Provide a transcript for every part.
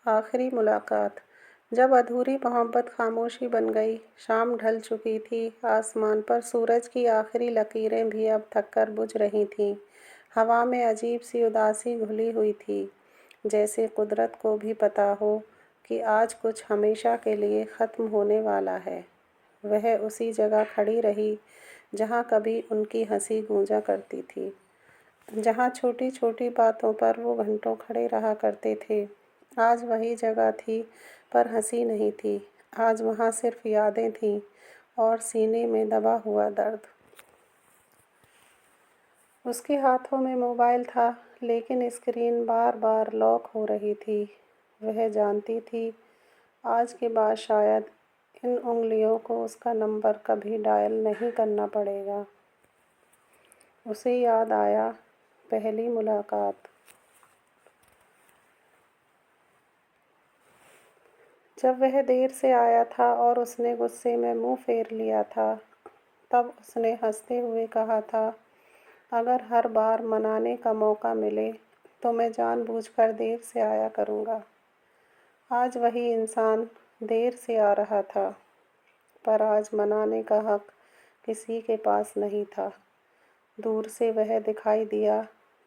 आखिरी मुलाकात। जब अधूरी मोहब्बत खामोशी बन गई, शाम ढल चुकी थी, आसमान पर सूरज की आखिरी लकीरें भी अब थककर बुझ रही थीं। हवा में अजीब सी उदासी घुली हुई थी, जैसे कुदरत को भी पता हो कि आज कुछ हमेशा के लिए ख़त्म होने वाला है। वह उसी जगह खड़ी रही, जहाँ कभी उनकी हंसी गूंजा करती थी, जहाँ छोटी छोटी बातों पर वो घंटों खड़े रहा करते थे। आज वही जगह थी, पर हंसी नहीं थी। आज वहाँ सिर्फ यादें थीं और सीने में दबा हुआ दर्द। उसके हाथों में मोबाइल था, लेकिन स्क्रीन बार बार लॉक हो रही थी। वह जानती थी, आज के बाद शायद इन उंगलियों को उसका नंबर कभी डायल नहीं करना पड़ेगा। उसे याद आया, पहली मुलाकात। जब वह देर से आया था और उसने गुस्से में मुंह फेर लिया था, तब उसने हंसते हुए कहा था, अगर हर बार मनाने का मौका मिले तो मैं जानबूझकर देर से आया करूँगा। आज वही इंसान देर से आ रहा था, पर आज मनाने का हक किसी के पास नहीं था। दूर से वह दिखाई दिया,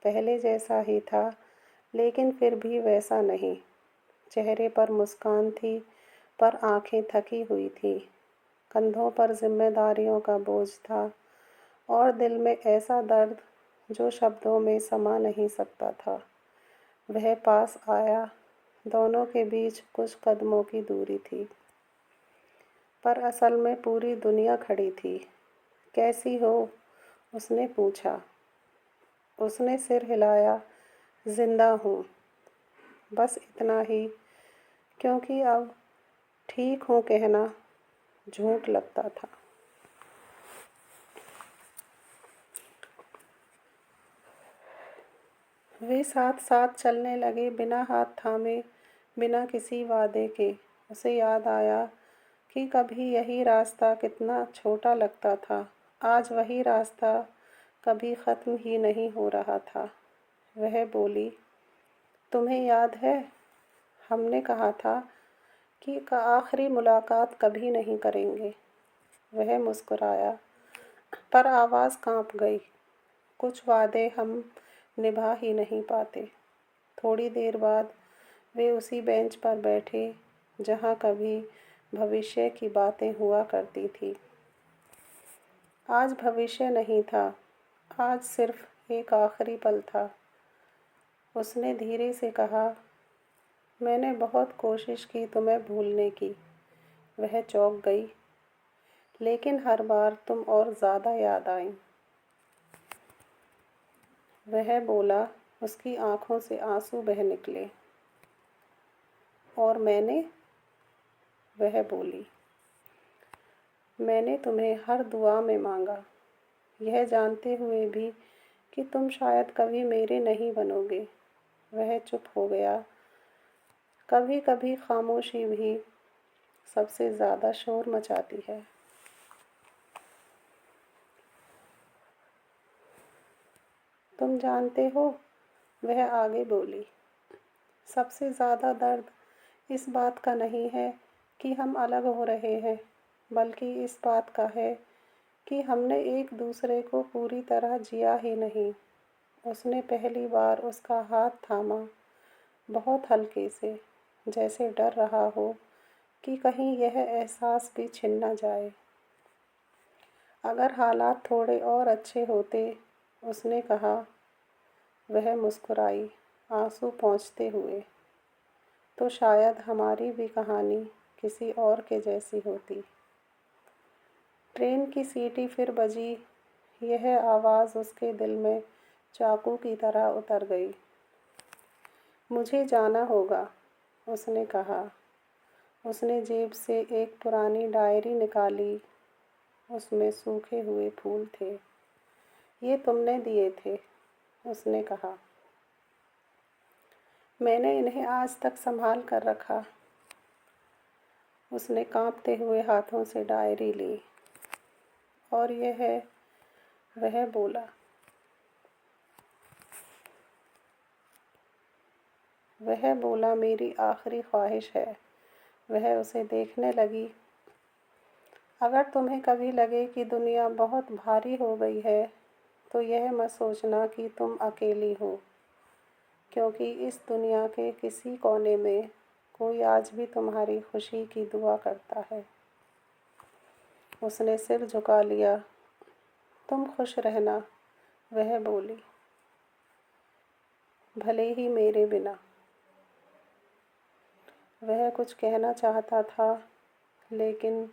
पहले जैसा ही था, लेकिन फिर भी वैसा नहीं। चेहरे पर मुस्कान थी, पर आंखें थकी हुई थीं। कंधों पर जिम्मेदारियों का बोझ था और दिल में ऐसा दर्द जो शब्दों में समा नहीं सकता था। वह पास आया, दोनों के बीच कुछ कदमों की दूरी थी, पर असल में पूरी दुनिया खड़ी थी। कैसी हो? उसने पूछा। उसने सिर हिलाया। जिंदा हूँ, बस इतना ही, क्योंकि अब ठीक हूँ कहना झूठ लगता था। वे साथ साथ चलने लगे, बिना हाथ थामे, बिना किसी वादे के। उसे याद आया कि कभी यही रास्ता कितना छोटा लगता था। आज वही रास्ता कभी ख़त्म ही नहीं हो रहा था। वह बोली, तुम्हें याद है, हमने कहा था कि आखिरी मुलाकात कभी नहीं करेंगे। वह मुस्कुराया, पर आवाज़ कांप गई। कुछ वादे हम निभा ही नहीं पाते। थोड़ी देर बाद वे उसी बेंच पर बैठे, जहाँ कभी भविष्य की बातें हुआ करती थी। आज भविष्य नहीं था, आज सिर्फ एक आखिरी पल था। उसने धीरे से कहा, मैंने बहुत कोशिश की तुम्हें भूलने की। वह चौंक गई, लेकिन हर बार तुम और ज़्यादा याद आई। वह बोला, उसकी आंखों से आंसू बह निकले। और मैंने? वह बोली, मैंने तुम्हें हर दुआ में मांगा, यह जानते हुए भी कि तुम शायद कभी मेरे नहीं बनोगे। वह चुप हो गया। कभी कभी खामोशी भी सबसे ज़्यादा शोर मचाती है। तुम जानते हो, वह आगे बोली, सबसे ज़्यादा दर्द इस बात का नहीं है कि हम अलग हो रहे हैं, बल्कि इस बात का है कि हमने एक दूसरे को पूरी तरह जिया ही नहीं। उसने पहली बार उसका हाथ थामा, बहुत हल्के से, जैसे डर रहा हो कि कहीं यह एहसास भी छिन न जाए। अगर हालात थोड़े और अच्छे होते, उसने कहा। वह मुस्कुराई, आंसू पोंछते हुए, तो शायद हमारी भी कहानी किसी और के जैसी होती। ट्रेन की सीटी फिर बजी। यह आवाज़ उसके दिल में चाकू की तरह उतर गई। मुझे जाना होगा, उसने कहा। उसने जेब से एक पुरानी डायरी निकाली। उसमें सूखे हुए फूल थे। ये तुमने दिए थे, उसने कहा। मैंने इन्हें आज तक संभाल कर रखा। उसने कांपते हुए हाथों से डायरी ली। और यह है, वह बोला। वह बोला, मेरी आखिरी ख्वाहिश है। वह उसे देखने लगी। अगर तुम्हें कभी लगे कि दुनिया बहुत भारी हो गई है तो यह मत सोचना कि तुम अकेली हो, क्योंकि इस दुनिया के किसी कोने में कोई आज भी तुम्हारी खुशी की दुआ करता है। उसने सिर झुका लिया। तुम खुश रहना, वह बोली, भले ही मेरे बिना। वह कुछ कहना चाहता था, लेकिन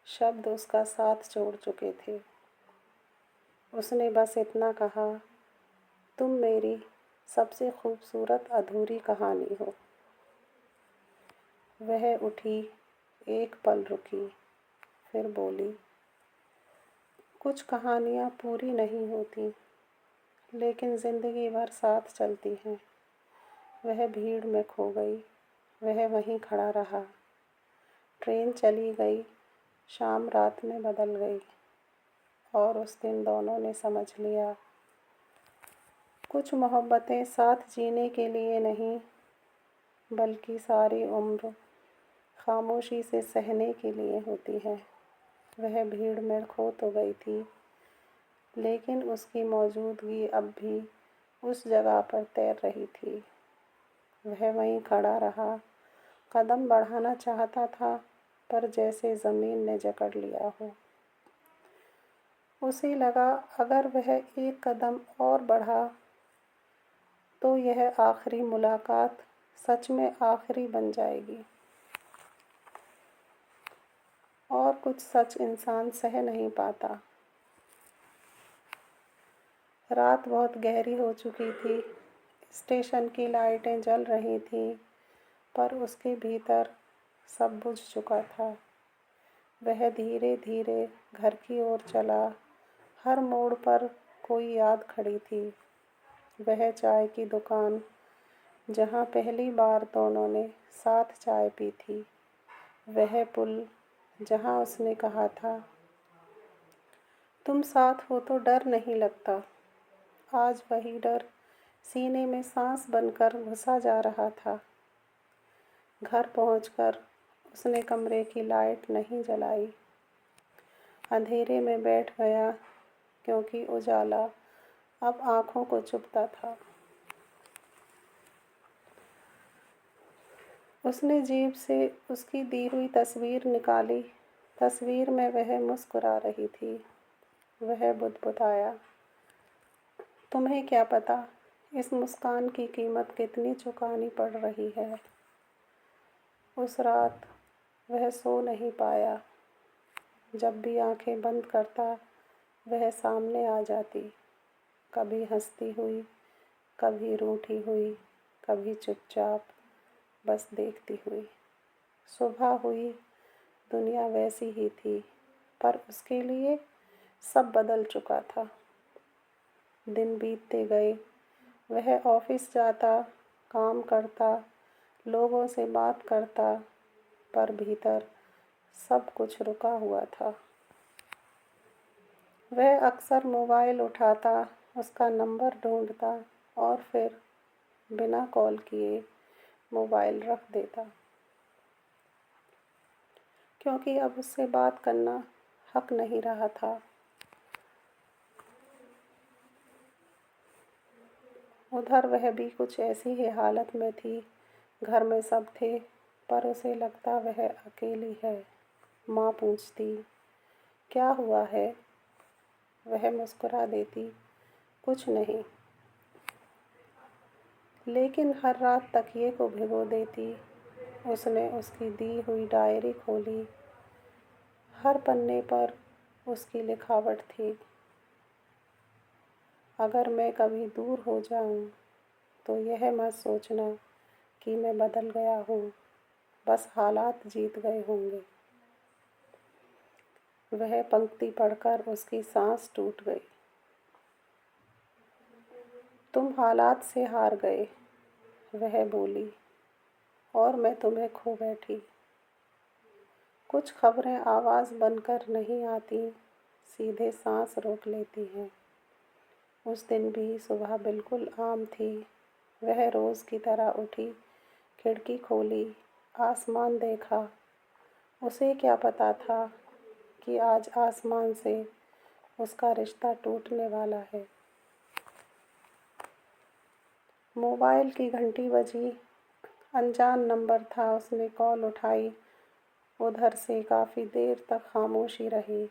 शब्द उसका साथ छोड़ चुके थे। उसने बस इतना कहा, तुम मेरी सबसे खूबसूरत अधूरी कहानी हो। वह उठी, एक पल रुकी, फिर बोली, कुछ कहानियाँ पूरी नहीं होती, लेकिन ज़िंदगी भर साथ चलती हैं। वह भीड़ में खो गई। वह वहीं खड़ा रहा। ट्रेन चली गई। शाम रात में बदल गई और उस दिन दोनों ने समझ लिया, कुछ मोहब्बतें साथ जीने के लिए नहीं, बल्कि सारी उम्र खामोशी से सहने के लिए होती है। वह भीड़ में खो तो गई थी, लेकिन उसकी मौजूदगी अब भी उस जगह पर तैर रही थी। वह वहीं खड़ा रहा, कदम बढ़ाना चाहता था, पर जैसे ज़मीन ने जकड़ लिया हो। उसे लगा अगर वह एक कदम और बढ़ा तो यह आखिरी मुलाकात सच में आखिरी बन जाएगी। और कुछ सच इंसान सह नहीं पाता। रात बहुत गहरी हो चुकी थी। स्टेशन की लाइटें जल रही थीं, पर उसके भीतर सब बुझ चुका था। वह धीरे धीरे घर की ओर चला। हर मोड़ पर कोई याद खड़ी थी। वह चाय की दुकान, जहाँ पहली बार दोनों ने साथ चाय पी थी। वह पुल, जहाँ उसने कहा था, तुम साथ हो तो डर नहीं लगता। आज वही डर सीने में सांस बनकर घुसा जा रहा था। घर पहुंचकर उसने कमरे की लाइट नहीं जलाई। अंधेरे में बैठ गया, क्योंकि उजाला अब आँखों को चुभता था। उसने जेब से उसकी दी हुई तस्वीर निकाली। तस्वीर में वह मुस्कुरा रही थी। वह बुदबुदाया, तुम्हें क्या पता इस मुस्कान की कीमत कितनी चुकानी पड़ रही है। उस रात वह सो नहीं पाया। जब भी आंखें बंद करता, वह सामने आ जाती, कभी हंसती हुई, कभी रूठी हुई, कभी चुपचाप बस देखती हुई। सुबह हुई, दुनिया वैसी ही थी, पर उसके लिए सब बदल चुका था। दिन बीतते गए। वह ऑफिस जाता, काम करता, लोगों से बात करता, पर भीतर सब कुछ रुका हुआ था। वह अक्सर मोबाइल उठाता, उसका नंबर ढूंढता और फिर बिना कॉल किए मोबाइल रख देता, क्योंकि अब उससे बात करना हक नहीं रहा था। उधर वह भी कुछ ऐसी ही हालत में थी। घर में सब थे, पर उसे लगता वह अकेली है। माँ पूछती, क्या हुआ है? वह मुस्कुरा देती, कुछ नहीं। लेकिन हर रात तकिए को भिगो देती। उसने उसकी दी हुई डायरी खोली। हर पन्ने पर उसकी लिखावट थी, अगर मैं कभी दूर हो जाऊं तो यह मत सोचना कि मैं बदल गया हूँ, बस हालात जीत गए होंगे। वह पंक्ति पढ़कर उसकी सांस टूट गई। तुम हालात से हार गए, वह बोली, और मैं तुम्हें खो बैठी। कुछ खबरें आवाज़ बनकर नहीं आती, सीधे सांस रोक लेती हैं। उस दिन भी सुबह बिल्कुल आम थी। वह रोज़ की तरह उठी, खिड़की खोली, आसमान देखा। उसे क्या पता था कि आज आसमान से उसका रिश्ता टूटने वाला है। मोबाइल की घंटी बजी। अनजान नंबर था। उसने कॉल उठाई। उधर से काफ़ी देर तक खामोशी रही।